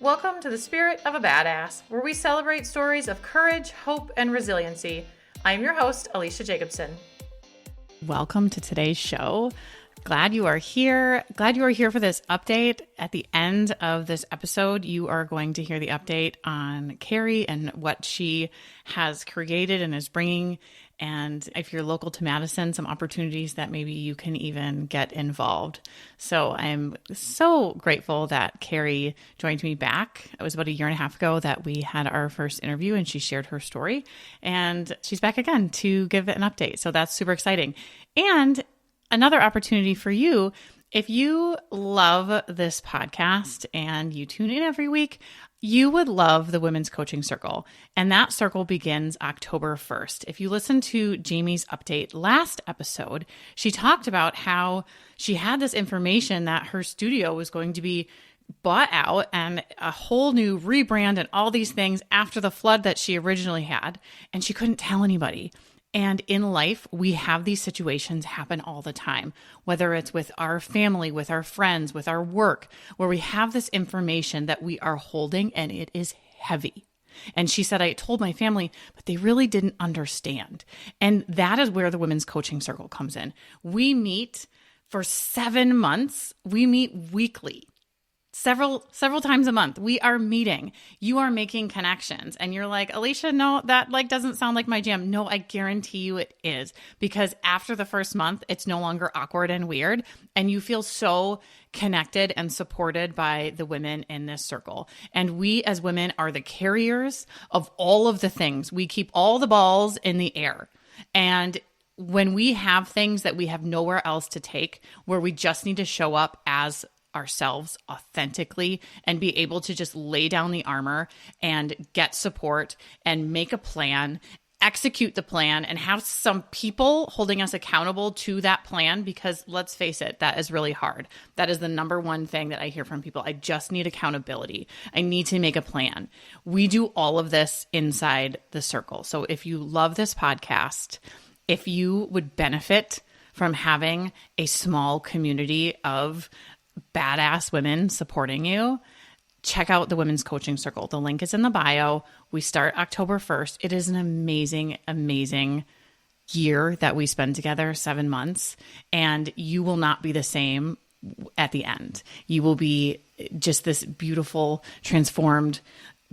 Welcome to the Spirit of a Badass, where we celebrate stories of courage, hope, and resiliency. I'm your host, Alecia Jacobson. Welcome to today's show. Glad you are here. Glad you are here for this update. At the end of this episode, you are going to hear the update on Carey and what she has created and is bringing. And if you're local to Madison, some opportunities that maybe you can even get involved. So I'm so grateful that Carey joined me back. It was about a year and a half ago that we had our first interview and she shared her story. And she's back again to give an update. So that's super exciting. And another opportunity for you, if you love this podcast and you tune in every week, you would love the Women's Coaching Circle. And that circle begins October 1st. If you listen to Jamie's update last episode, she talked about how she had this information that her studio was going to be bought out and a whole new rebrand and all these things after the flood that she originally had. And she couldn't tell anybody. And in life, we have these situations happen all the time, whether it's with our family, with our friends, with our work, where we have this information that we are holding and it is heavy. And she said, I told my family, but they really didn't understand. And that is where the Women's Coaching Circle comes in. We meet for 7 months. We meet weekly. Several times a month, we are meeting. You are making connections. And you're like, Alecia, no, that doesn't sound like my jam. No, I guarantee you it is. Because after the first month, it's no longer awkward and weird. And you feel so connected and supported by the women in this circle. And we as women are the carriers of all of the things. We keep all the balls in the air. And when we have things that we have nowhere else to take, where we just need to show up as ourselves authentically and be able to just lay down the armor and get support and make a plan, execute the plan, and have some people holding us accountable to that plan, because let's face it, that is really hard. That is the number one thing that I hear from people. I just need accountability. I need to make a plan. We do all of this inside the circle. So if you love this podcast, if you would benefit from having a small community of badass women supporting you, check out the Women's Coaching Circle. The link is in the bio. We start October 1st. It is an amazing, amazing year that we spend together, 7 months, and you will not be the same at the end. You will be just this beautiful, transformed,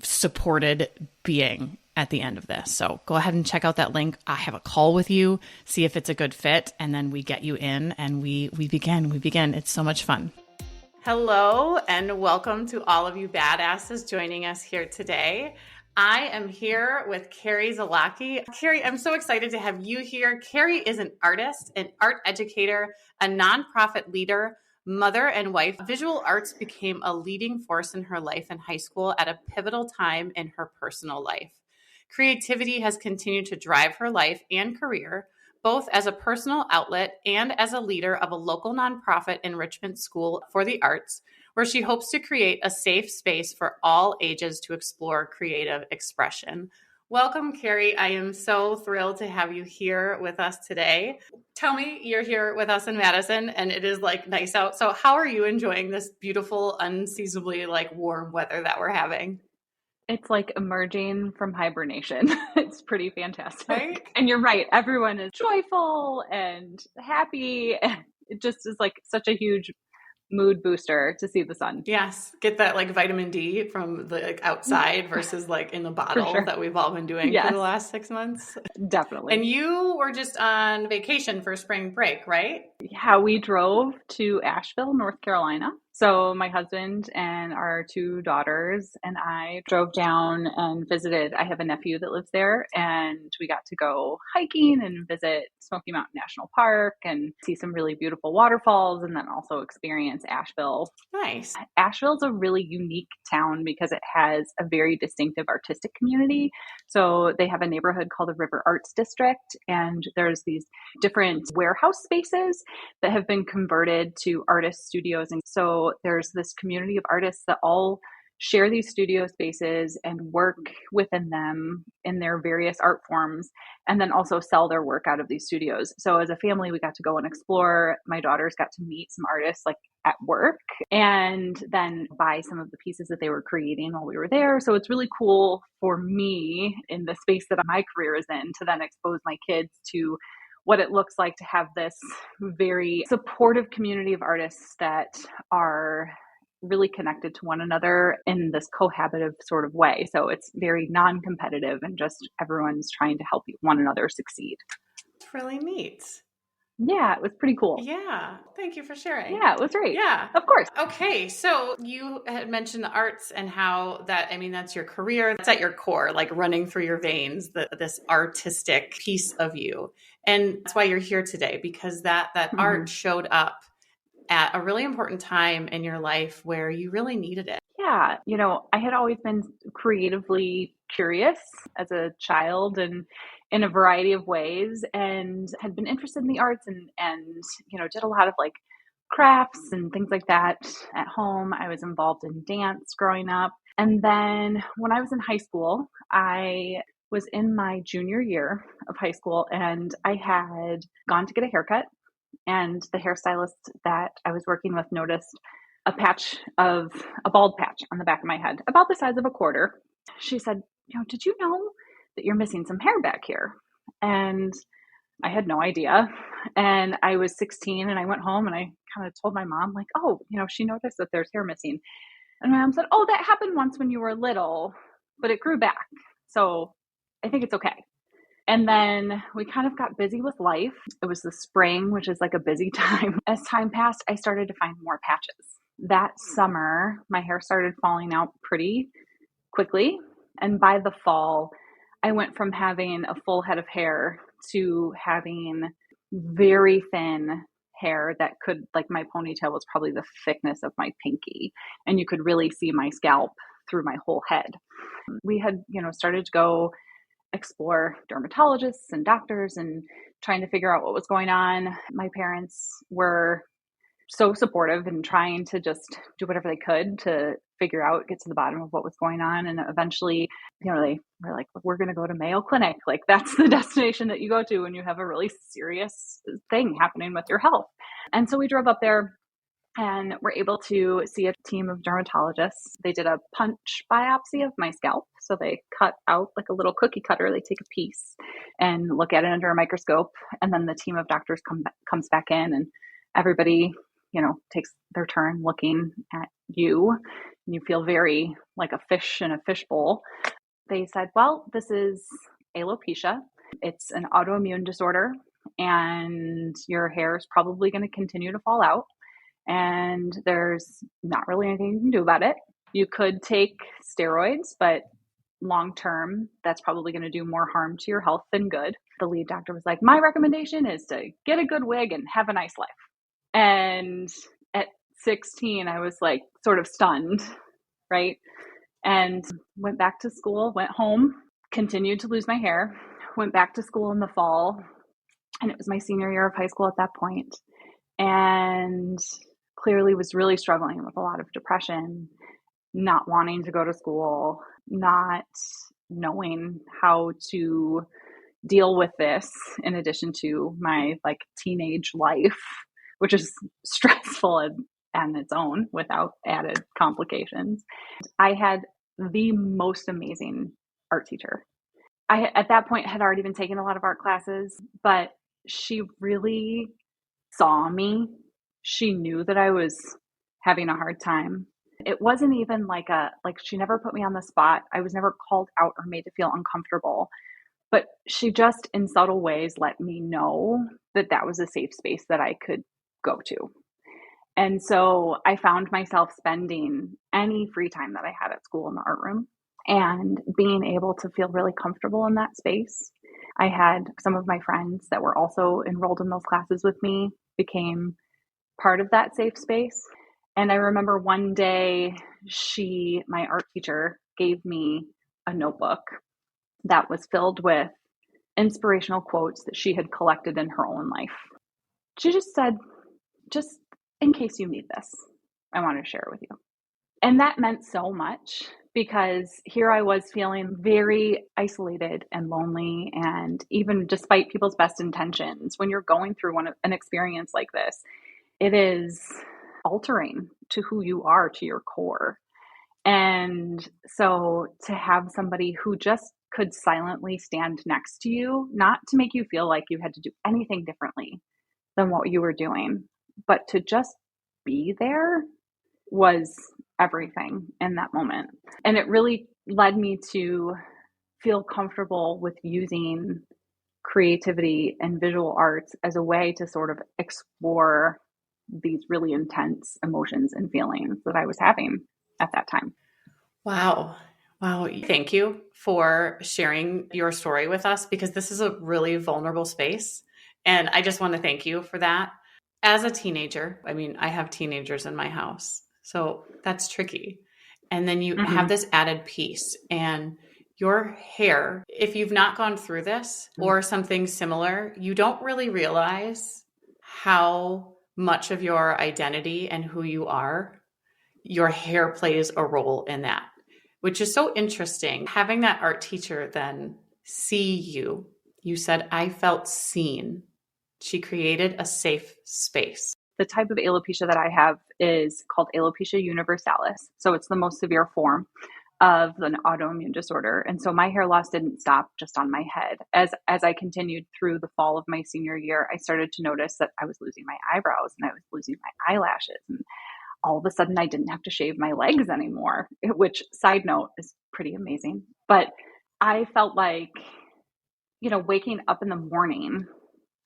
supported being at the end of this. So go ahead and check out that link. I have a call with you, see if it's a good fit, and then we get you in and we begin. It's so much fun. Hello, and welcome to all of you badasses joining us here today. I am here with Carey Zawlocki. Carey, I'm so excited to have you here. Carey is an artist, an art educator, a nonprofit leader, mother and wife. Visual arts became a leading force in her life in high school at a pivotal time in her personal life. Creativity has continued to drive her life and career, both as a personal outlet and as a leader of a local nonprofit enrichment school for the arts, where she hopes to create a safe space for all ages to explore creative expression. Welcome, Carey. I am so thrilled to have you here with us today. Tell me, you're here with us in Madison and it is nice out. So how are you enjoying this beautiful, unseasonably warm weather that we're having? It's like emerging from hibernation. It's pretty fantastic. Right? And you're right. Everyone is joyful and happy. And it just is such a huge mood booster to see the sun. Yes. Get that vitamin D from the outside versus in the bottle that we've all been doing for the last 6 months. Definitely. And you were just on vacation for spring break, right? Yeah, we drove to Asheville, North Carolina. So my husband and our 2 daughters and I drove down and visited. I have a nephew that lives there, and we got to go hiking and visit Smoky Mountain National Park and see some really beautiful waterfalls, and then also experience Asheville. Nice. Asheville's a really unique town because it has a very distinctive artistic community. So they have a neighborhood called the River Arts District, and there's these different warehouse spaces that have been converted to artist studios. And so there's this community of artists that all share these studio spaces and work within them in their various art forms, and then also sell their work out of these studios. So as a family, we got to go and explore. My daughters got to meet some artists like at work and then buy some of the pieces that they were creating while we were there. So it's really cool for me in the space that my career is in to then expose my kids to what it looks like to have this very supportive community of artists that are really connected to one another in this cohabitive sort of way. So it's very non-competitive and just everyone's trying to help one another succeed. It's really neat. Yeah, it was pretty cool. Yeah. Thank you for sharing. Yeah, it was great. Yeah. Of course. Okay. So you had mentioned the arts and how that, I mean, that's your career. That's at your core, like running through your veins, this artistic piece of you. And that's why you're here today, because that art showed up at a really important time in your life where you really needed it. Yeah. I had always been creatively curious as a child and in a variety of ways, and had been interested in the arts and did a lot of like crafts and things like that at home. I was involved in dance growing up. And then when I was in high school, I was in my junior year of high school, and I had gone to get a haircut, and the hairstylist that I was working with noticed a bald patch on the back of my head, about the size of a quarter. She said, did you know that you're missing some hair back here? And I had no idea. And I was 16 and I went home and I kind of told my mom, like, oh, she noticed that there's hair missing. And my mom said, oh, that happened once when you were little, but it grew back. So I think it's okay. And then we kind of got busy with life. It was the spring, which is like a busy time. As time passed, I started to find more patches. That summer, my hair started falling out pretty quickly. And by the fall, I went from having a full head of hair to having very thin hair that could, like, my ponytail was probably the thickness of my pinky. And you could really see my scalp through my whole head. We had, started to go explore dermatologists and doctors and trying to figure out what was going on. My parents were so supportive and trying to just do whatever they could to get to the bottom of what was going on. And eventually, they were like, we're going to go to Mayo Clinic. Like, that's the destination that you go to when you have a really serious thing happening with your health. And so we drove up there and were able to see a team of dermatologists. They did a punch biopsy of my scalp. So they cut out like a little cookie cutter. They take a piece and look at it under a microscope. And then the team of doctors comes back in, and everybody, takes their turn looking at you. And you feel very like a fish in a fishbowl. They said, well, this is alopecia. It's an autoimmune disorder, and your hair is probably going to continue to fall out. And there's not really anything you can do about it. You could take steroids, but long term, that's probably going to do more harm to your health than good. The lead doctor was like, my recommendation is to get a good wig and have a nice life. And at 16, I was like sort of stunned, right? And went back to school, went home, continued to lose my hair, went back to school in the fall. And it was my senior year of high school at that point. And clearly was really struggling with a lot of depression, not wanting to go to school, not knowing how to deal with this in addition to my like teenage life, which is stressful on its own without added complications. I had the most amazing art teacher. I, at that point, had already been taking a lot of art classes, but she really saw me. She knew that I was having a hard time. It wasn't even like she never put me on the spot. I was never called out or made to feel uncomfortable, but she just in subtle ways let me know that that was a safe space that I could go to. And so I found myself spending any free time that I had at school in the art room and being able to feel really comfortable in that space. I had some of my friends that were also enrolled in those classes with me became part of that safe space. And I remember one day my art teacher, gave me a notebook that was filled with inspirational quotes that she had collected in her own life. She just said, just in case you need this, I want to share it with you. And that meant so much because here I was feeling very isolated and lonely. And even despite people's best intentions, when you're going through an experience like this, it is altering to who you are, to your core. And so to have somebody who just could silently stand next to you, not to make you feel like you had to do anything differently than what you were doing, but to just be there was everything in that moment. And it really led me to feel comfortable with using creativity and visual arts as a way to sort of explore these really intense emotions and feelings that I was having at that time. Wow. Wow. Thank you for sharing your story with us because this is a really vulnerable space. And I just want to thank you for that. As a teenager, I mean, I have teenagers in my house, so that's tricky. And then you have this added piece, and your hair, if you've not gone through this or something similar, you don't really realize how much of your identity and who you are, your hair plays a role in that, which is so interesting. Having that art teacher then see you, you said, I felt seen. She created a safe space. The type of alopecia that I have is called alopecia universalis. So it's the most severe form of an autoimmune disorder. And so my hair loss didn't stop just on my head. As I continued through the fall of my senior year, I started to notice that I was losing my eyebrows and I was losing my eyelashes. And all of a sudden I didn't have to shave my legs anymore, which, side note, is pretty amazing. But I felt like, waking up in the morning,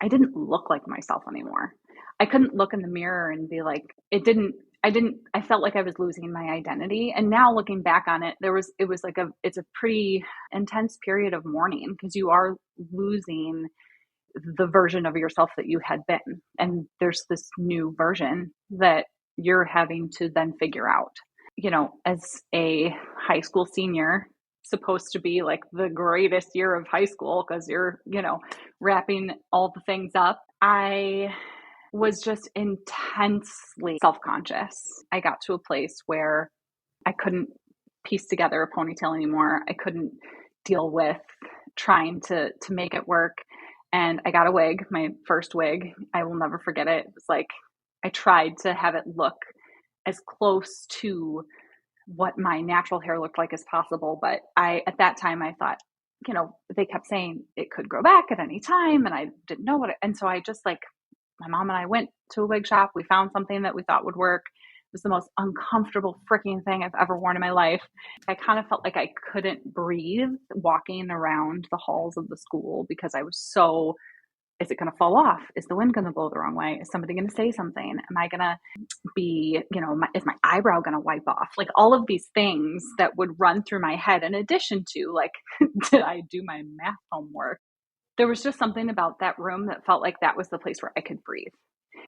I didn't look like myself anymore. I couldn't look in the mirror and be like, I felt like I was losing my identity. And now looking back on it, it's a pretty intense period of mourning because you are losing the version of yourself that you had been. And there's this new version that you're having to then figure out. As a high school senior, supposed to be like the greatest year of high school because you're, wrapping all the things up. I was just intensely self-conscious. I got to a place where I couldn't piece together a ponytail anymore. I couldn't deal with trying to make it work. And I got a wig, my first wig. I will never forget it. It was like, I tried to have it look as close to what my natural hair looked like as possible. But at that time, I thought, they kept saying it could grow back at any time. And I didn't know and so I just my mom and I went to a wig shop. We found something that we thought would work. It was the most uncomfortable freaking thing I've ever worn in my life. I kind of felt like I couldn't breathe walking around the halls of the school because I was so, is it going to fall off? Is the wind going to blow the wrong way? Is somebody going to say something? Am I going to be, is my eyebrow going to wipe off? Like all of these things that would run through my head in addition to did I do my math homework? There was just something about that room that felt like that was the place where I could breathe.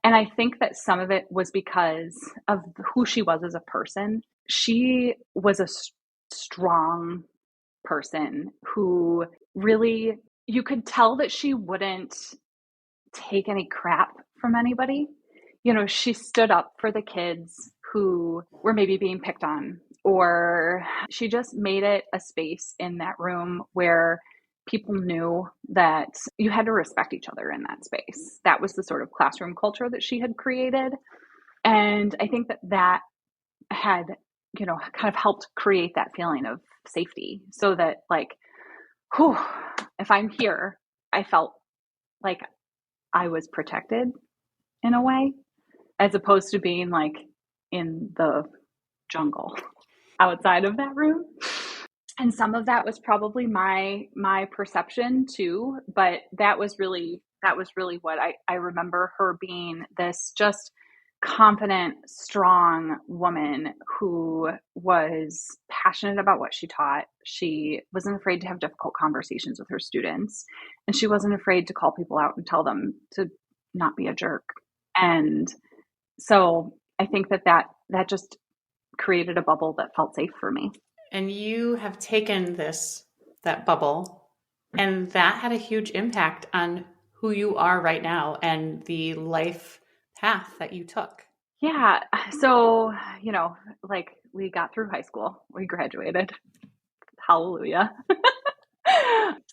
And I think that some of it was because of who she was as a person. She was a strong person who really, you could tell that she wouldn't take any crap from anybody. She stood up for the kids who were maybe being picked on, or she just made it a space in that room where people knew that you had to respect each other in that space. That was the sort of classroom culture that she had created. And I think that had, kind of helped create that feeling of safety so that if I'm here, I felt like I was protected in a way, as opposed to being in the jungle outside of that room. And some of that was probably my perception too, but that was really what I remember her being, this just confident, strong woman who was passionate about what she taught. She wasn't afraid to have difficult conversations with her students, and she wasn't afraid to call people out and tell them to not be a jerk. And so I think that just created a bubble that felt safe for me. And you have taken that bubble, and that had a huge impact on who you are right now and the life path that you took. Yeah. So, we got through high school. We graduated. Hallelujah.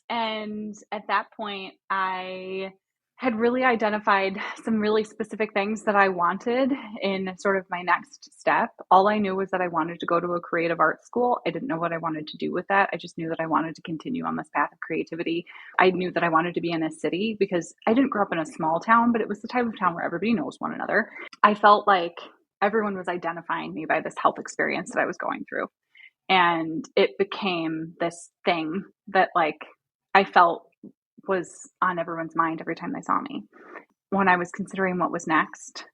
And at that point, I had really identified some really specific things that I wanted in sort of my next step. All I knew was that I wanted to go to a creative arts school. I didn't know what I wanted to do with that. I just knew that I wanted to continue on this path of creativity. I knew that I wanted to be in a city because I didn't grow up in a small town, but it was the type of town where everybody knows one another. I felt like everyone was identifying me by this health experience that I was going through. And it became this thing that like I felt was on everyone's mind every time they saw me. When I was considering what was next,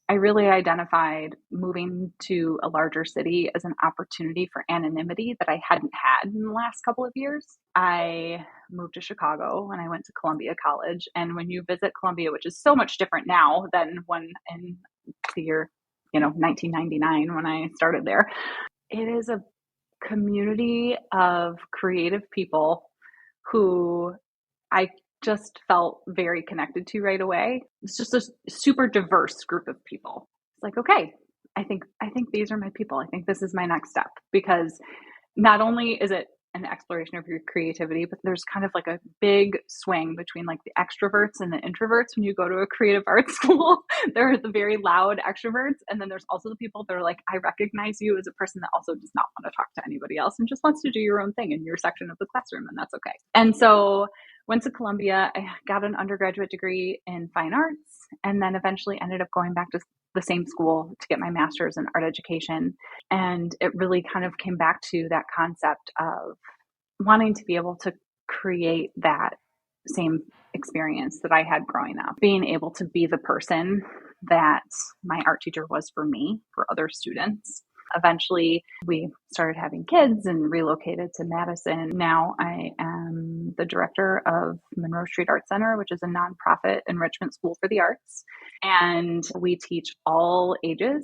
I really identified moving to a larger city as an opportunity for anonymity that I hadn't had in the last couple of years. I moved to Chicago when I went to Columbia College. And when you visit Columbia, which is so much different now than when in the year, 1999 when I started there, it is a community of creative people who I just felt very connected to right away. It's just a super diverse group of people. It's like, okay, I think these are my people. I think this is my next step, because not only is it an exploration of your creativity, but there's kind of like a big swing between like the extroverts and the introverts. When you go to a creative arts school, there are the very loud extroverts. And then there's also the people that are like, I recognize you as a person that also does not want to talk to anybody else and just wants to do your own thing in your section of the classroom. And that's okay. And so went to Columbia, I got an undergraduate degree in fine arts, and then eventually ended up going back to the same school to get my master's in art education. And it really kind of came back to that concept of wanting to be able to create that same experience that I had growing up, being able to be the person that my art teacher was for me, for other students. Eventually, we started having kids and relocated to Madison. Now I am the director of Monroe Street Arts Center, which is a nonprofit enrichment school for the arts. And we teach all ages,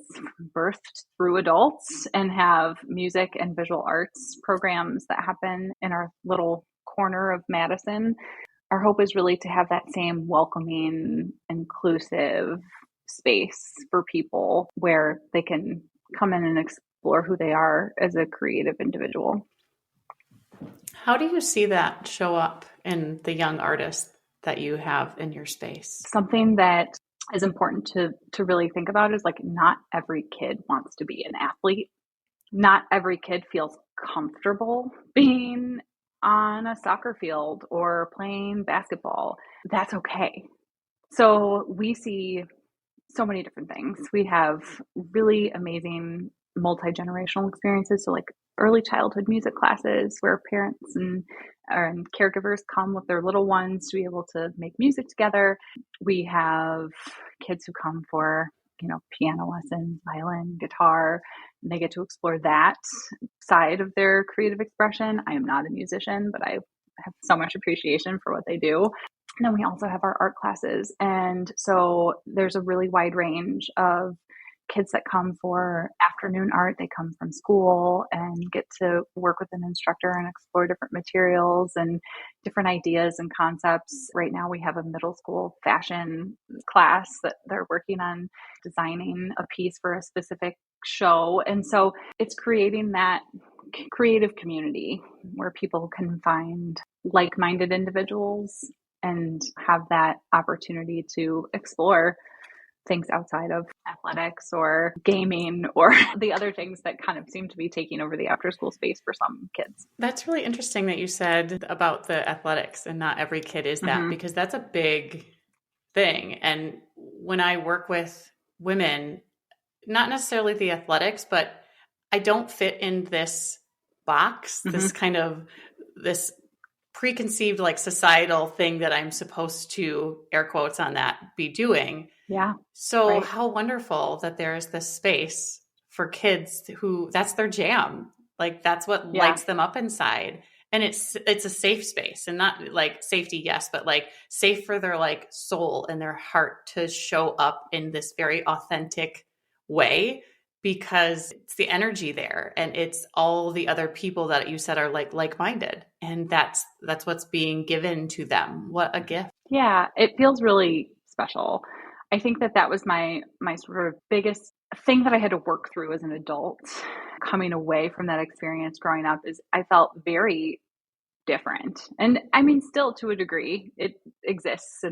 birth through adults, and have music and visual arts programs that happen in our little corner of Madison. Our hope is really to have that same welcoming, inclusive space for people where they can come in and explore who they are as a creative individual. How do you see that show up in the young artists that you have in your space? Something that is important to really think about is like, not every kid wants to be an athlete. Not every kid feels comfortable being on a soccer field or playing basketball. That's okay. So we see so many different things. We have really amazing multi-generational experiences. So like early childhood music classes where parents and caregivers come with their little ones to be able to make music together. We have kids who come for, piano lessons, violin, guitar, and they get to explore that side of their creative expression. I am not a musician, but I have so much appreciation for what they do. And then we also have our art classes. And so there's a really wide range of kids that come for afternoon art. They come from school and get to work with an instructor and explore different materials and different ideas and concepts. Right now we have a middle school fashion class that they're working on designing a piece for a specific show. And so it's creating that creative community where people can find like-minded individuals and have that opportunity to explore things outside of athletics or gaming or the other things that kind of seem to be taking over the after school space for some kids. That's really interesting that you said about the athletics and not every kid is that, because that's a big thing. And when I work with women, not necessarily the athletics, but I don't fit in this box, this kind of this preconceived like societal thing that I'm supposed to, air quotes on that, be doing. Yeah. So right. How wonderful that there is this space for kids who that's their jam. Like that's what lights them up inside. And it's a safe space, and not like safety, yes, but like safe for their like soul and their heart to show up in this very authentic way, because it's the energy there and it's all the other people that you said are like-minded. And that's what's being given to them. What a gift. Yeah, it feels really special. I think that was my sort of biggest thing that I had to work through as an adult coming away from that experience growing up is I felt very different. And I mean, still to a degree, it exists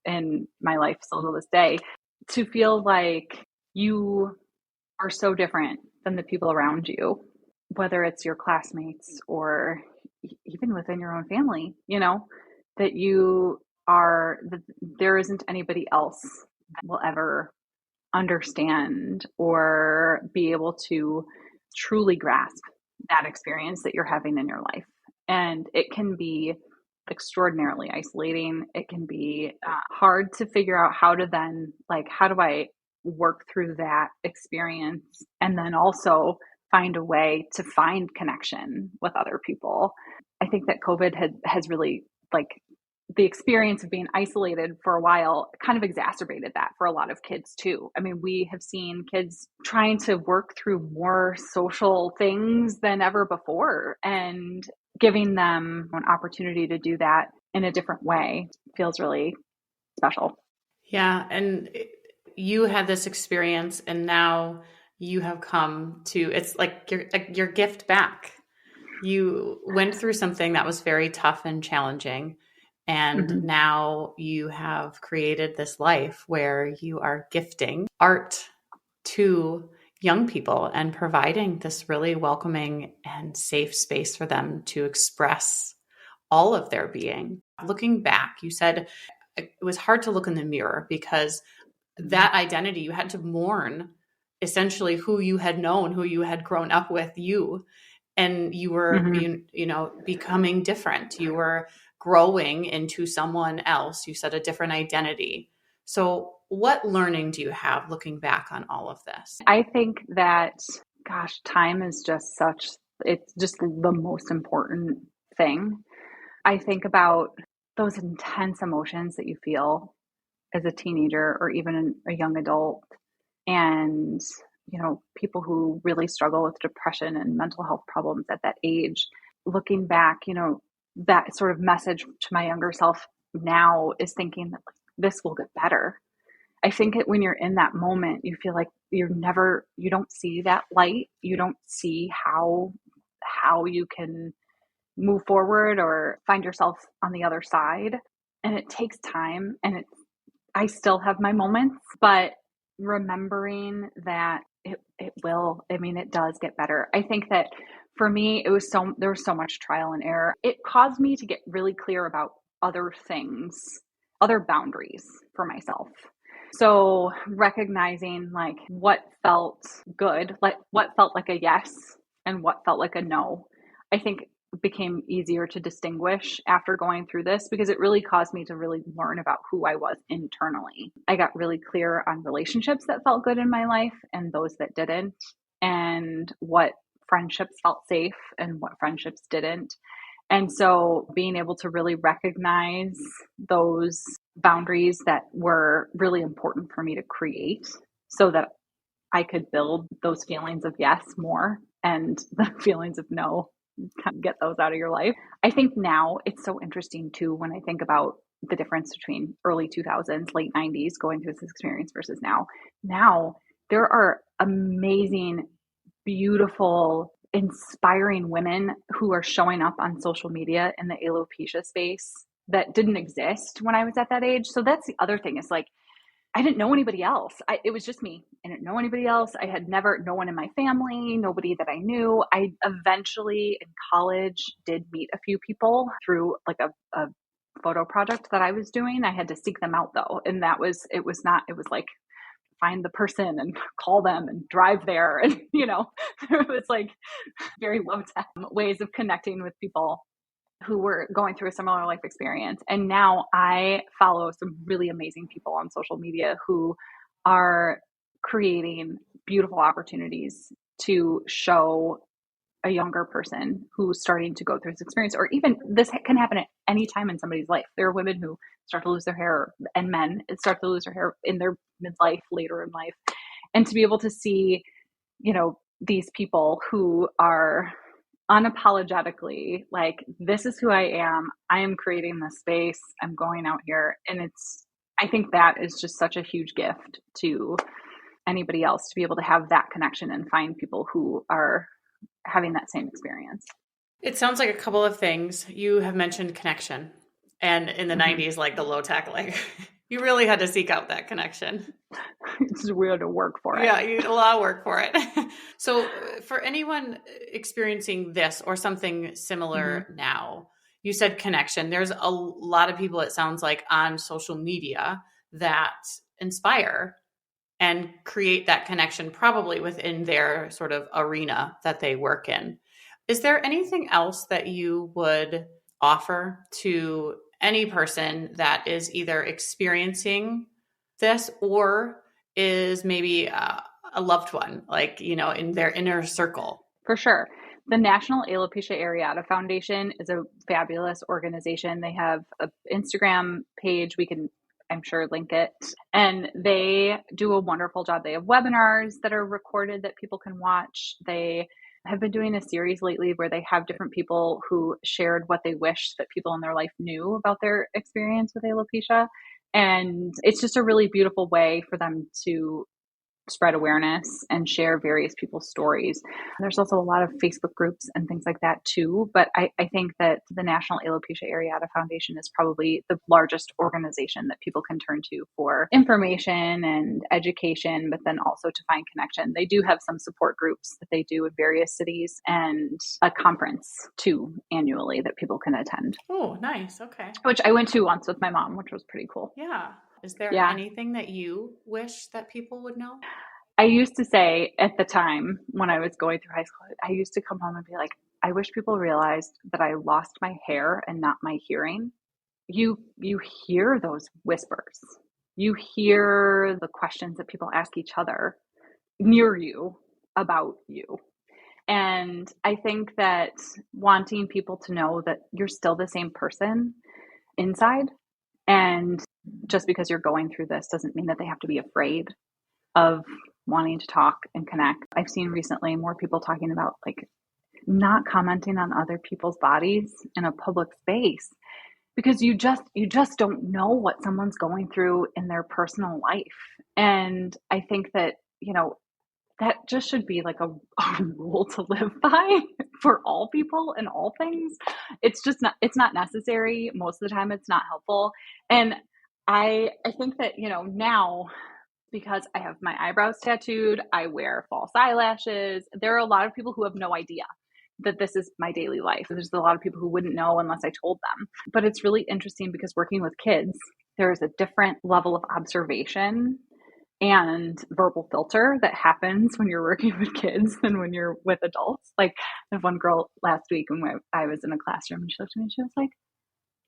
in my life still to this day, to feel like you are so different than the people around you, whether it's your classmates or even within your own family, that that there isn't anybody else that will ever understand or be able to truly grasp that experience that you're having in your life. And it can be extraordinarily isolating. It can be hard to figure out how to then, how do I work through that experience and then also find a way to find connection with other people. I think that COVID has really, the experience of being isolated for a while kind of exacerbated that for a lot of kids too. I mean, we have seen kids trying to work through more social things than ever before, and giving them an opportunity to do that in a different way feels really special. Yeah. And you had this experience and now you have come to, it's like your gift back. You went through something that was very tough and challenging. And now you have created this life where you are gifting art to young people and providing this really welcoming and safe space for them to express all of their being. Looking back, you said it was hard to look in the mirror because that identity, you had to mourn essentially who you had known, who you had grown up with, and you were, becoming different. You were growing into someone else. You said a different identity. So what learning do you have looking back on all of this? I think that, time is it's just the most important thing. I think about those intense emotions that you feel as a teenager or even a young adult, and people who really struggle with depression and mental health problems at that age. Looking back, that sort of message to my younger self now is thinking that this will get better. I think when you're in that moment, you feel like you don't see that light. You don't see how you can move forward or find yourself on the other side. And it takes time, and I still have my moments, but remembering that it will, it does get better. I think that for me, there was so much trial and error. It caused me to get really clear about other things, other boundaries for myself. So recognizing what felt good, what felt like a yes and what felt like a no, I think became easier to distinguish after going through this, because it really caused me to really learn about who I was internally. I got really clear on relationships that felt good in my life and those that didn't, and what friendships felt safe and what friendships didn't. And so being able to really recognize those boundaries that were really important for me to create so that I could build those feelings of yes more and the feelings of no, kind of get those out of your life. I think now it's so interesting too, when I think about the difference between early 2000s, late 90s, going through this experience versus now. Now there are amazing, beautiful, inspiring women who are showing up on social media in the alopecia space that didn't exist when I was at that age. So that's the other thing, is I didn't know anybody else. It was just me. I didn't know anybody else. I had no one in my family, nobody that I knew. I eventually in college did meet a few people through a photo project that I was doing. I had to seek them out though. And it was find the person and call them and drive there. And, it was very low tech ways of connecting with people who were going through a similar life experience. And now I follow some really amazing people on social media who are creating beautiful opportunities to show a younger person who's starting to go through this experience, or even this can happen at any time in somebody's life. There are women who start to lose their hair, and men start to lose their hair in their midlife, later in life. And to be able to see, these people who are unapologetically this is who I am. I am creating this space. I'm going out here. And I think that is just such a huge gift to anybody else to be able to have that connection and find people who are having that same experience. It sounds like a couple of things. You have mentioned connection, and in the 90s, like the low tech, like you really had to seek out that connection. It's weird to work for it. Yeah, you had a lot of work for it. So for anyone experiencing this or something similar now, you said connection. There's a lot of people, it sounds like, on social media that inspire and create that connection probably within their sort of arena that they work in. Is there anything else that you would offer to any person that is either experiencing this or is maybe a loved one, like, you know, in their inner circle? For sure. The National Alopecia Areata Foundation is a fabulous organization. They have an Instagram page. We can, I'm sure, link it. And they do a wonderful job. They have webinars that are recorded that people can watch. They have been doing a series lately where they have different people who shared what they wish that people in their life knew about their experience with alopecia. And it's just a really beautiful way for them to spread awareness and share various people's stories. There's also a lot of Facebook groups and things like that too. But I think that the National Alopecia Areata Foundation is probably the largest organization that people can turn to for information and education, but then also to find connection. They do have some support groups that they do in various cities and a conference too annually that people can attend. Oh, nice. Okay. Which I went to once with my mom, which was pretty cool. Yeah. Is there anything that you wish that people would know? I used to say at the time when I was going through high school, I used to come home and be like, I wish people realized that I lost my hair and not my hearing. You hear those whispers. You hear the questions that people ask each other near you about you. And I think that wanting people to know that you're still the same person inside, and just because you're going through this doesn't mean that they have to be afraid of wanting to talk and connect. I've seen recently more people talking about like not commenting on other people's bodies in a public space because you just don't know what someone's going through in their personal life. And I think that, you know, that just should be like a rule to live by for all people and all things. It's not necessary. Most of the time it's not helpful. And I think that, you know, now because I have my eyebrows tattooed, I wear false eyelashes. There are a lot of people who have no idea that this is my daily life. There's a lot of people who wouldn't know unless I told them. But it's really interesting because working with kids, there's a different level of observation and verbal filter that happens when you're working with kids than when you're with adults. Like I have one girl last week when I was in a classroom and she looked at me and she was like,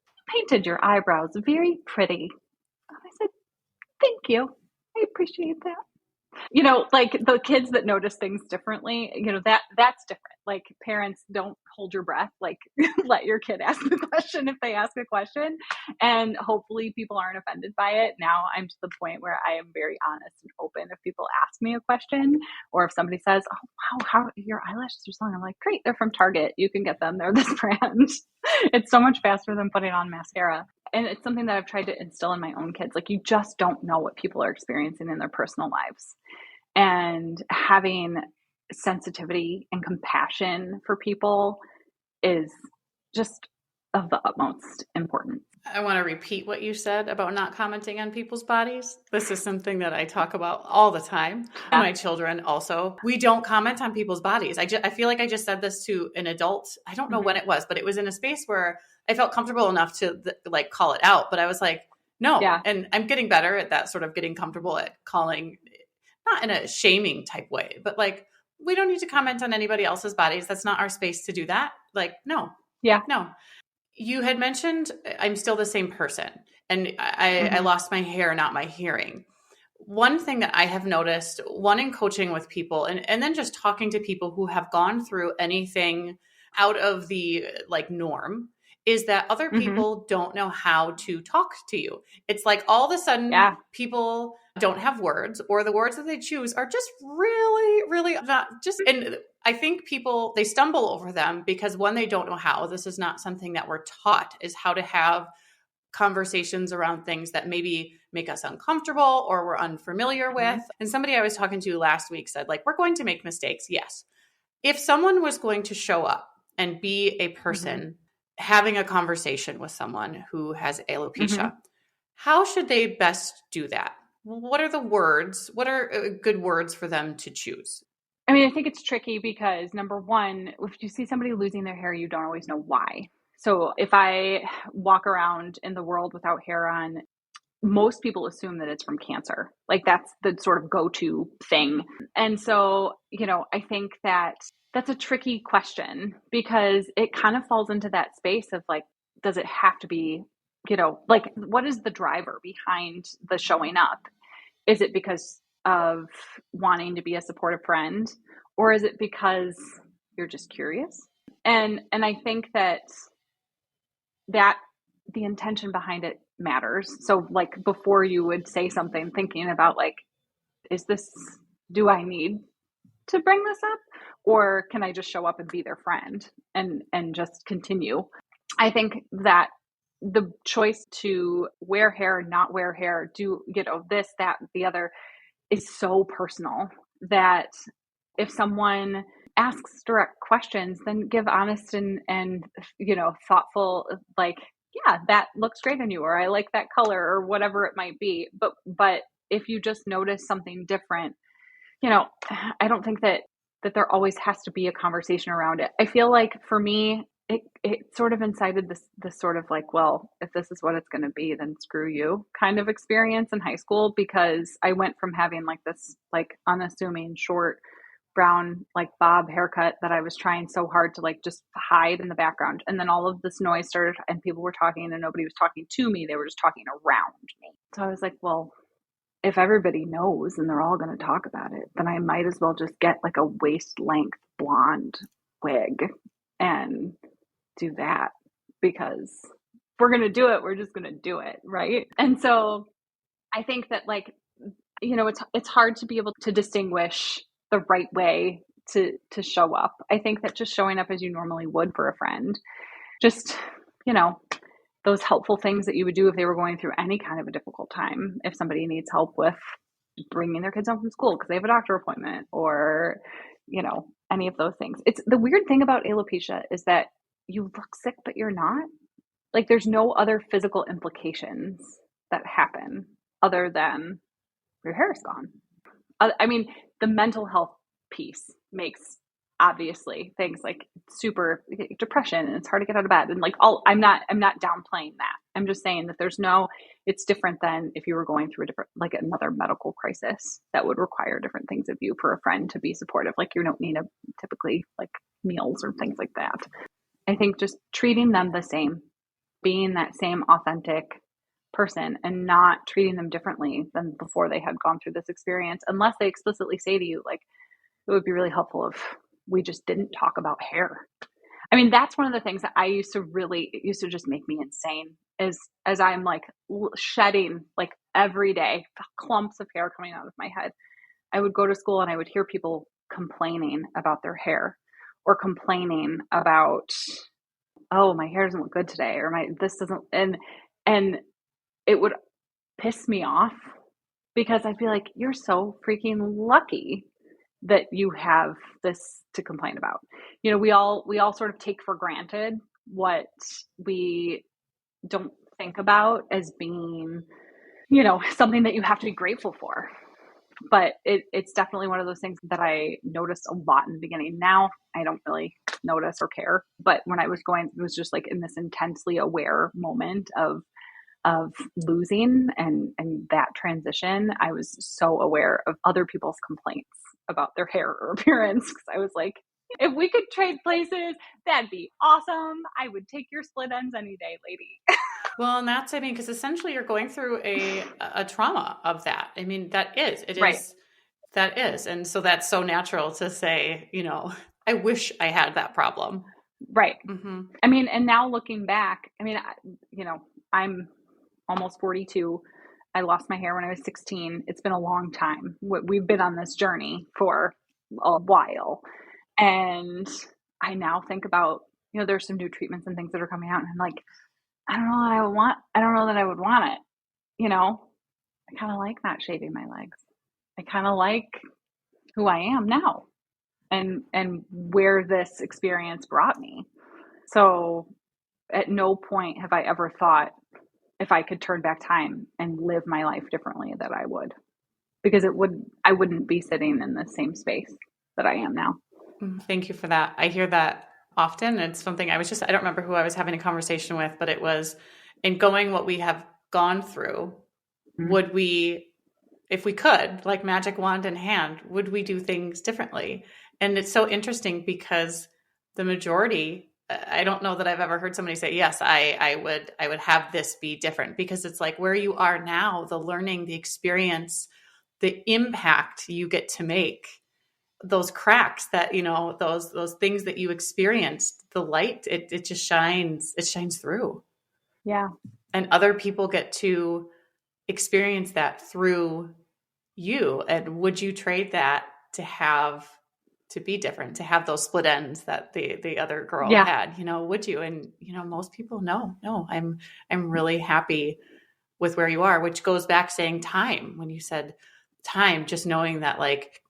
"You painted your eyebrows very pretty." And I said, "Thank you. I appreciate that." You know, like the kids that notice things differently, you know, that's different. Like parents, don't hold your breath, like let your kid ask the question if they ask a question, and hopefully people aren't offended by it. Now I'm to the point where I am very honest and open. If people ask me a question or if somebody says, "Oh, wow, how your eyelashes are so long," I'm like, "Great, they're from Target. You can get them. They're this brand." It's so much faster than putting on mascara. And it's something that I've tried to instill in my own kids. Like you just don't know what people are experiencing in their personal lives. And having sensitivity and compassion for people is just of the utmost importance. I want to repeat what you said about not commenting on people's bodies. This is something that I talk about all the time. Yeah. My children also. We don't comment on people's bodies. I feel like I just said this to an adult. I don't know when it was, but it was in a space where I felt comfortable enough to like call it out. But I was like, no. Yeah. And I'm getting better at that, sort of getting comfortable at calling, not in a shaming type way, but like, we don't need to comment on anybody else's bodies. That's not our space to do that. Like, no. Yeah. No. You had mentioned I'm still the same person and I lost my hair, not my hearing. One thing that I have noticed, one in coaching with people and then just talking to people who have gone through anything out of the like norm, is that other people don't know how to talk to you. It's like all of a sudden people don't have words, or the words that they choose are just really, really not just, and I think people, they stumble over them because one, they don't know how. This is not something that we're taught, is how to have conversations around things that maybe make us uncomfortable or we're unfamiliar with. And somebody I was talking to last week said, like, we're going to make mistakes. Yes. If someone was going to show up and be a person having a conversation with someone who has alopecia, how should they best do that? What are the words? What are good words for them to choose? I mean, I think it's tricky because number one, if you see somebody losing their hair, you don't always know why. So if I walk around in the world without hair on, most people assume that it's from cancer. Like that's the sort of go-to thing. And so, I think that that's a tricky question because it kind of falls into that space of like, does it have to be, like what is the driver behind the showing up? Is it because of wanting to be a supportive friend, or is it because you're just curious? And I think that the intention behind it matters. So like before you would say something, thinking about like, do I need to bring this up, or can I just show up and be their friend and just continue? I think that the choice to wear hair, not wear hair, do, this, that, the other is so personal that if someone asks direct questions, then give honest and thoughtful, like, yeah, that looks great on you, or I like that color, or whatever it might be. But if you just notice something different, I don't think that there always has to be a conversation around it. I feel like for me, it sort of incited this sort of like, well, if this is what it's going to be, then screw you kind of experience in high school, because I went from having like this like unassuming short brown like bob haircut that I was trying so hard to like just hide in the background, and then all of this noise started and people were talking and nobody was talking to me, they were just talking around me. So I was like, well, if everybody knows and they're all going to talk about it, then I might as well just get like a waist length blonde wig and do that, because if we're going to do it, we're just going to do it. Right. And so I think that like, it's hard to be able to distinguish the right way to show up. I think that just showing up as you normally would for a friend, just, those helpful things that you would do if they were going through any kind of a difficult time. If somebody needs help with bringing their kids home from school because they have a doctor appointment, or, any of those things. It's the weird thing about alopecia is that you look sick, but you're not. Like there's no other physical implications that happen other than your hair is gone. I mean, the mental health piece makes obviously things like super depression, and it's hard to get out of bed, and like I'm not downplaying that. I'm just saying that it's different than if you were going through a different, like another medical crisis that would require different things of you for a friend to be supportive. Like you don't need typically like meals or things like that. I think just treating them the same, being that same authentic person and not treating them differently than before they had gone through this experience, unless they explicitly say to you, like, it would be really helpful if we just didn't talk about hair. I mean, that's one of the things that it used to just make me insane, is as I'm like shedding like every day, clumps of hair coming out of my head. I would go to school and I would hear people complaining about their hair, or complaining about, oh, my hair doesn't look good today, or this doesn't, and it would piss me off, because I'd be like, you're so freaking lucky that you have this to complain about. We all sort of take for granted what we don't think about as being, something that you have to be grateful for. But it's definitely one of those things that I noticed a lot in the beginning. Now I don't really notice or care. But when I was going, it was just like in this intensely aware moment of losing and that transition. I was so aware of other people's complaints about their hair or appearance, because I was like, if we could trade places, that'd be awesome. I would take your split ends any day, lady. Well, and that's, because essentially you're going through a trauma of that. I mean, that is. And so that's so natural to say, I wish I had that problem. Right. Mm-hmm. I mean, and now looking back, I'm almost 42. I lost my hair when I was 16. It's been a long time. We've been on this journey for a while. And I now think about, there's some new treatments and things that are coming out, and I'm like, I don't know that I would want, I don't know that I would want it. You know, I kind of like not shaving my legs. I kind of like who I am now and where this experience brought me. So at no point have I ever thought if I could turn back time and live my life differently that I would, because I wouldn't be sitting in the same space that I am now. Thank you for that. I hear that often. It's something I don't remember who I was having a conversation with, but it was in going what we have gone through. Would we, if we could, like magic wand in hand, would we do things differently? And it's so interesting because the majority, I don't know that I've ever heard somebody say, yes, I would have this be different, because it's like where you are now, the learning, the experience, the impact you get to make, those cracks that, those things that you experienced, the light, it just shines, it shines through. Yeah. And other people get to experience that through you. And would you trade that to be different, to have those split ends that the other girl had, would you? And, most people, no, I'm really happy with where you are, which goes back saying time, when you said time, just knowing that like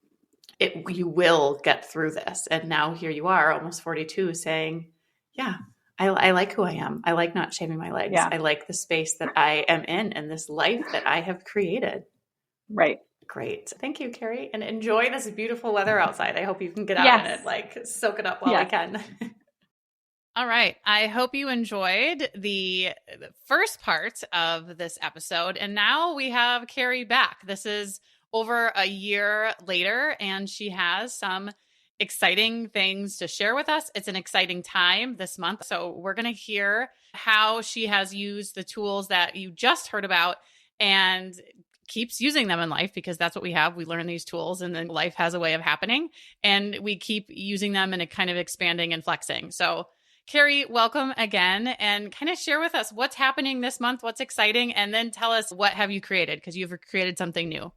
you will get through this. And now here you are almost 42 saying, yeah, I like who I am. I like not shaving my legs. Yeah. I like the space that I am in and this life that I have created. Right. Great. Thank you, Carey. And enjoy this beautiful weather outside. I hope you can get out in it, like soak it up while we can. All right. I hope you enjoyed the first part of this episode. And now we have Carey back. This is over a year later, and she has some exciting things to share with us. It's an exciting time this month. So we're going to hear how she has used the tools that you just heard about and keeps using them in life, because that's what we have. We learn these tools and then life has a way of happening, and we keep using them and it kind of expanding and flexing. So Carey, welcome again, and kind of share with us what's happening this month, what's exciting, and then tell us what have you created, because you've created something new.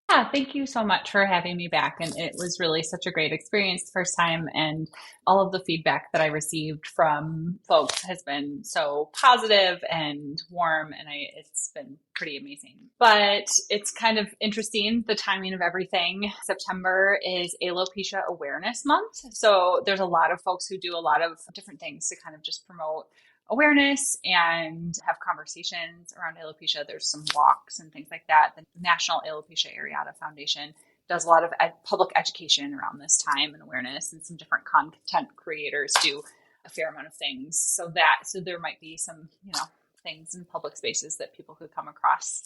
Yeah, thank you so much for having me back. And it was really such a great experience the first time. And all of the feedback that I received from folks has been so positive and warm. And it's been pretty amazing. But it's kind of interesting, the timing of everything. September is Alopecia Awareness Month. So there's a lot of folks who do a lot of different things to kind of just promote awareness and have conversations around alopecia. There's some walks and things like that. The National Alopecia Areata Foundation does a lot of public education around this time and awareness, and some different content creators do a fair amount of things. So there might be some, things in public spaces that people could come across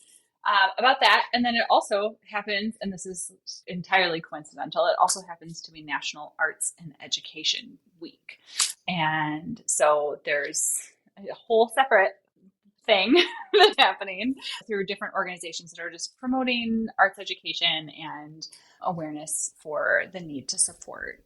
about that. And then it also happens, and this is entirely coincidental, it also happens to be National Arts and Education Week. And so there's a whole separate thing that's happening through different organizations that are just promoting arts education and awareness for the need to support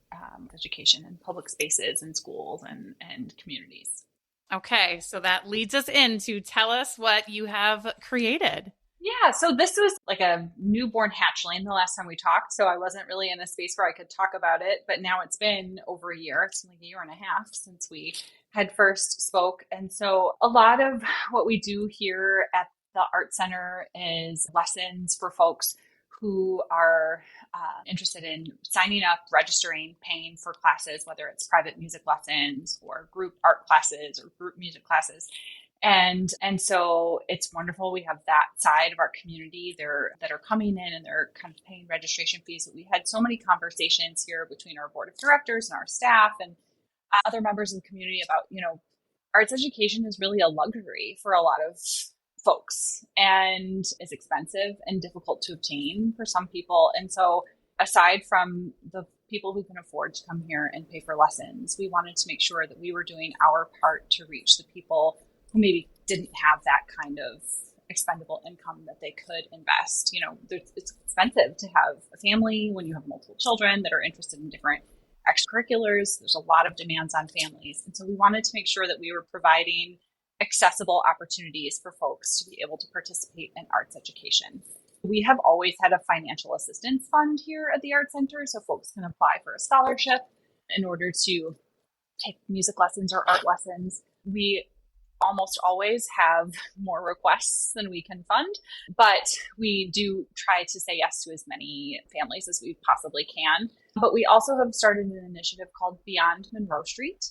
education in public spaces and schools and communities. Okay, so that leads us into tell us what you have created. Yeah, so this was like a newborn hatchling the last time we talked, so I wasn't really in a space where I could talk about it, but now it's been over a year. It's like a year and a half since we had first spoke. And so a lot of what we do here at the Art Center is lessons for folks who are interested in signing up, registering, paying for classes, whether it's private music lessons or group art classes or group music classes. And so it's wonderful. We have that side of our community there that are coming in and they're kind of paying registration fees. But we had so many conversations here between our board of directors and our staff and other members of the community about, arts education is really a luxury for a lot of folks and is expensive and difficult to obtain for some people. And so aside from the people who can afford to come here and pay for lessons, we wanted to make sure that we were doing our part to reach the people who maybe didn't have that kind of expendable income that they could invest. It's expensive to have a family when you have multiple children that are interested in different extracurriculars. There's a lot of demands on families. And so we wanted to make sure that we were providing accessible opportunities for folks to be able to participate in arts education. We have always had a financial assistance fund here at the Art Center, so folks can apply for a scholarship in order to take music lessons or art lessons. We almost always have more requests than we can fund, but we do try to say yes to as many families as we possibly can. But we also have started an initiative called Beyond Monroe Street,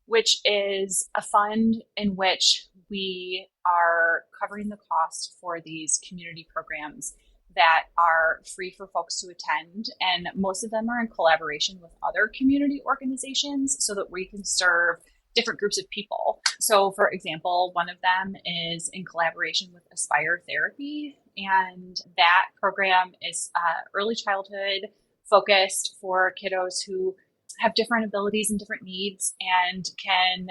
which is a fund in which we are covering the cost for these community programs that are free for folks to attend. And most of them are in collaboration with other community organizations so that we can serve different groups of people. So for example, one of them is in collaboration with Aspire Therapy. And that program is early childhood focused for kiddos who have different abilities and different needs and can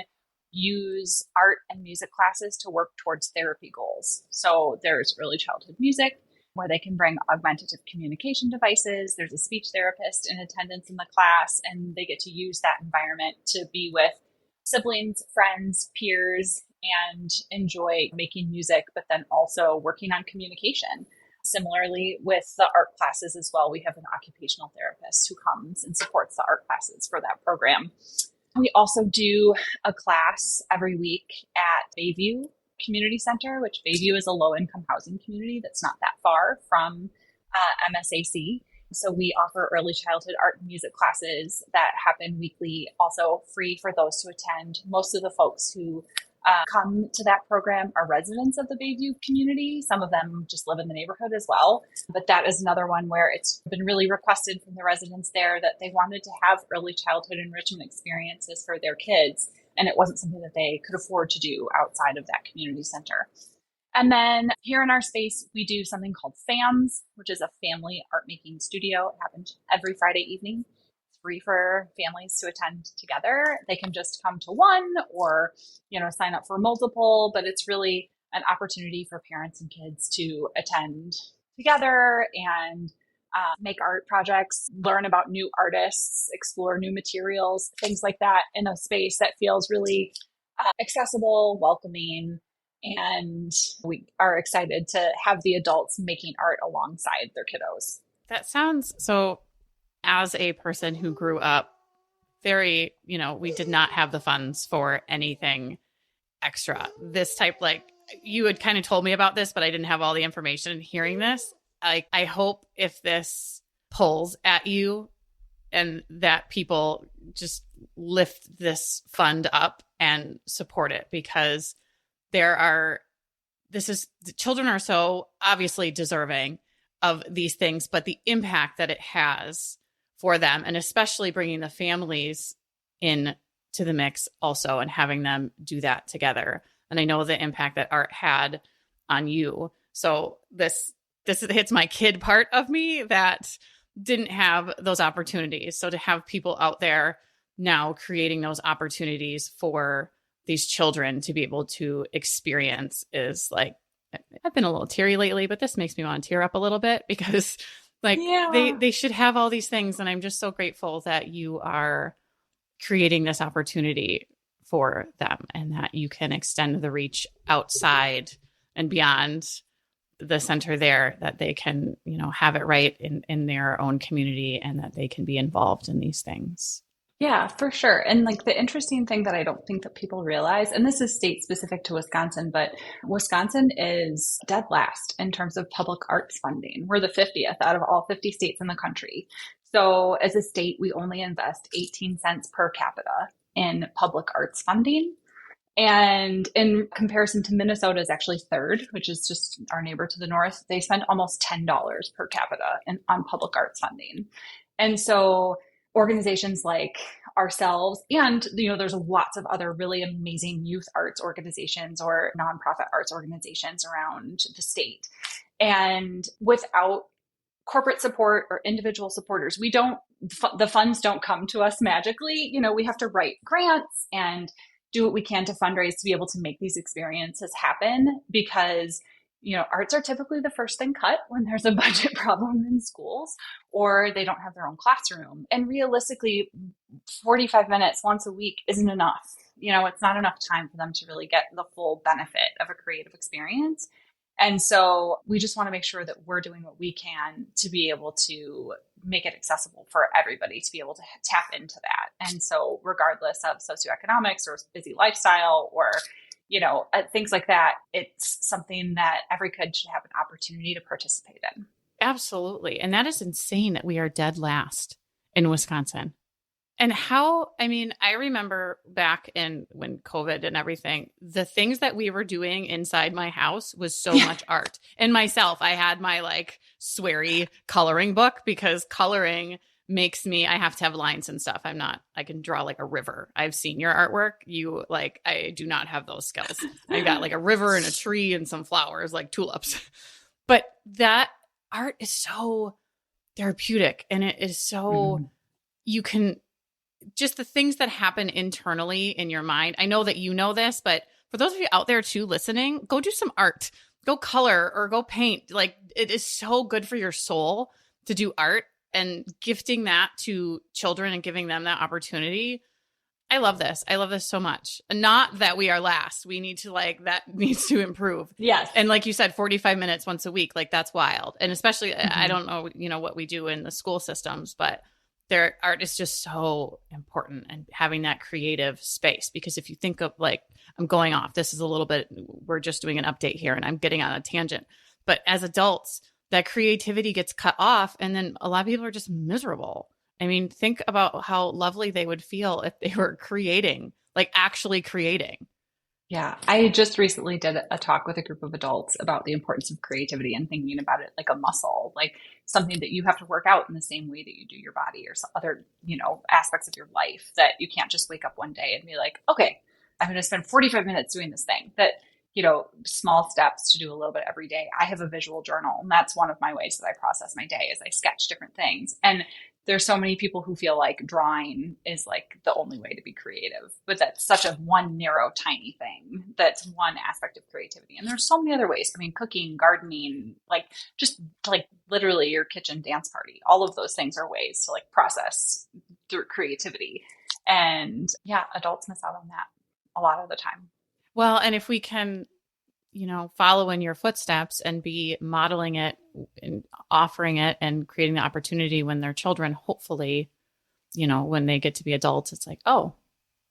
use art and music classes to work towards therapy goals. So there's early childhood music where they can bring augmentative communication devices. There's a speech therapist in attendance in the class, and they get to use that environment to be with siblings, friends, peers, and enjoy making music, but then also working on communication. Similarly, with the art classes as well, we have an occupational therapist who comes and supports the art classes for that program. We also do a class every week at Bayview Community Center, which Bayview is a low-income housing community that's not that far from MSAC. So we offer early childhood art and music classes that happen weekly, also free for those to attend. Most of the folks who come to that program are residents of the Bayview community. Some of them just live in the neighborhood as well. But that is another one where it's been really requested from the residents there that they wanted to have early childhood enrichment experiences for their kids. And it wasn't something that they could afford to do outside of that community center. And then here in our space, we do something called FAMS, which is a family art making studio. It happens every Friday evening. It's free for families to attend together. They can just come to one or, sign up for multiple, but it's really an opportunity for parents and kids to attend together and make art projects, learn about new artists, explore new materials, things like that in a space that feels really accessible, welcoming, and we are excited to have the adults making art alongside their kiddos. That sounds so, as a person who grew up very, we did not have the funds for anything extra. This type, you had kind of told me about this, but I didn't have all the information. Hearing this, I hope if this pulls at you and that people just lift this fund up and support it, because the children are so obviously deserving of these things, but the impact that it has for them, and especially bringing the families in to the mix also and having them do that together. And I know the impact that art had on you. So this hits my kid part of me that didn't have those opportunities. So to have people out there now creating those opportunities for these children to be able to experience is I've been a little teary lately, but this makes me want to tear up a little bit because they should have all these things. And I'm just so grateful that you are creating this opportunity for them and that you can extend the reach outside and beyond the center there, that they can, have it right in their own community and that they can be involved in these things. Yeah, for sure. And the interesting thing that I don't think that people realize, and this is state specific to Wisconsin, but Wisconsin is dead last in terms of public arts funding. We're the 50th out of all 50 states in the country. So as a state, we only invest 18 cents per capita in public arts funding. And in comparison to Minnesota is actually third, which is just our neighbor to the north. They spend almost $10 per capita on public arts funding. And so organizations like ourselves, and there's lots of other really amazing youth arts organizations or nonprofit arts organizations around the state. And without corporate support or individual supporters, the funds don't come to us magically. We have to write grants and do what we can to fundraise to be able to make these experiences happen, because arts are typically the first thing cut when there's a budget problem in schools or they don't have their own classroom. And realistically, 45 minutes once a week isn't enough. It's not enough time for them to really get the full benefit of a creative experience. And so we just want to make sure that we're doing what we can to be able to make it accessible for everybody to be able to tap into that. And so regardless of socioeconomics or busy lifestyle or things like that. It's something that every kid should have an opportunity to participate in. Absolutely. And that is insane that we are dead last in Wisconsin. And I remember back when COVID and everything, the things that we were doing inside my house was so much art. And myself, I had my like sweary coloring book because coloring makes me, I have to have lines and stuff. I can draw like a river. I've seen your artwork. I do not have those skills. I got like a river and a tree and some flowers like tulips. But that art is so therapeutic and it is so, you can, just the things that happen internally in your mind. I know that you know this, but for those of you out there too listening, go do some art, go color or go paint. Like it is so good for your soul to do art, and gifting that to children and giving them that opportunity. I love this. I love this so much. Not that we are last. We need to that needs to improve. Yes. And like you said, 45 minutes once a week, like that's wild. And especially, I don't know, what we do in the school systems, but their art is just so important, and having that creative space. Because if you think of I'm going off, this is a little bit, we're just doing an update here and I'm getting on a tangent, but as adults, that creativity gets cut off. And then a lot of people are just miserable. I mean, think about how lovely they would feel if they were creating, actually creating. Yeah. I just recently did a talk with a group of adults about the importance of creativity and thinking about it like a muscle, like something that you have to work out in the same way that you do your body or some other, aspects of your life, that you can't just wake up one day and be like, okay, I'm going to spend 45 minutes doing this thing. That, small steps to do a little bit every day. I have a visual journal, and that's one of my ways that I process my day, is I sketch different things. And there's so many people who feel like drawing is like the only way to be creative, but that's such a one narrow, tiny thing. That's one aspect of creativity. And there's so many other ways. I mean, cooking, gardening, just literally your kitchen dance party. All of those things are ways to process through creativity. And yeah, adults miss out on that a lot of the time. Well, and if we can, follow in your footsteps and be modeling it and offering it and creating the opportunity when they're children, hopefully, when they get to be adults, it's like, oh,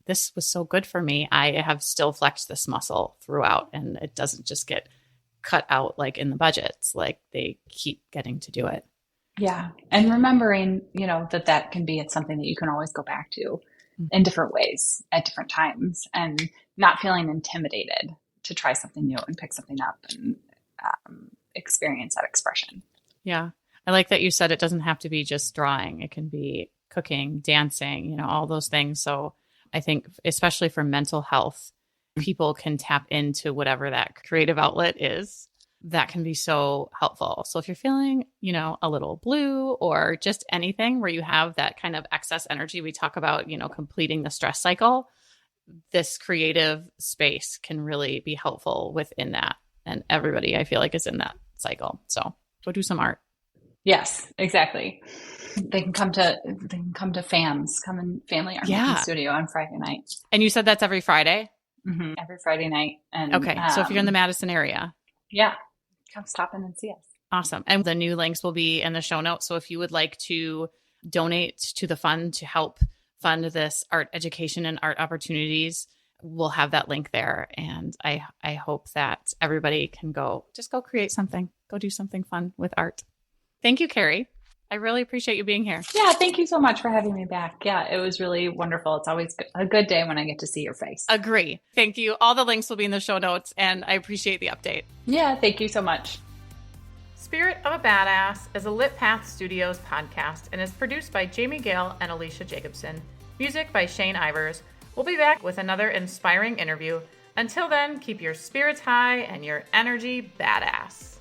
this was so good for me. I have still flexed this muscle throughout, and it doesn't just get cut out in the budgets. They keep getting to do it. Yeah. And remembering, that can be something that you can always go back to in different ways at different times, and not feeling intimidated to try something new and pick something up and experience that expression. Yeah. I like that you said it doesn't have to be just drawing. It can be cooking, dancing, all those things. So I think especially for mental health, people can tap into whatever that creative outlet is. That can be so helpful. So if you're feeling, a little blue or just anything where you have that kind of excess energy, we talk about, completing the stress cycle, this creative space can really be helpful within that. And everybody, I feel like, is in that cycle. So go do some art. Yes, exactly. They can come to FAMS, come in Family Art Making Studio on Friday night. And you said that's every Friday? Mm-hmm. Every Friday night. And okay. So if you're in the Madison area. Yeah. Come stop in and see us. Awesome. And the new links will be in the show notes. So if you would like to donate to the fund to help fund this art education and art opportunities, we'll have that link there. And I hope that everybody can go create something, go do something fun with art. Thank you, Carey. I really appreciate you being here. Yeah, thank you so much for having me back. Yeah, it was really wonderful. It's always a good day when I get to see your face. Agree. Thank you. All the links will be in the show notes, and I appreciate the update. Yeah, thank you so much. Spirit of a Badass is a Lit Path Studios podcast and is produced by Jamie Gale and Alecia Jacobson. Music by Shane Ivers. We'll be back with another inspiring interview. Until then, keep your spirits high and your energy badass.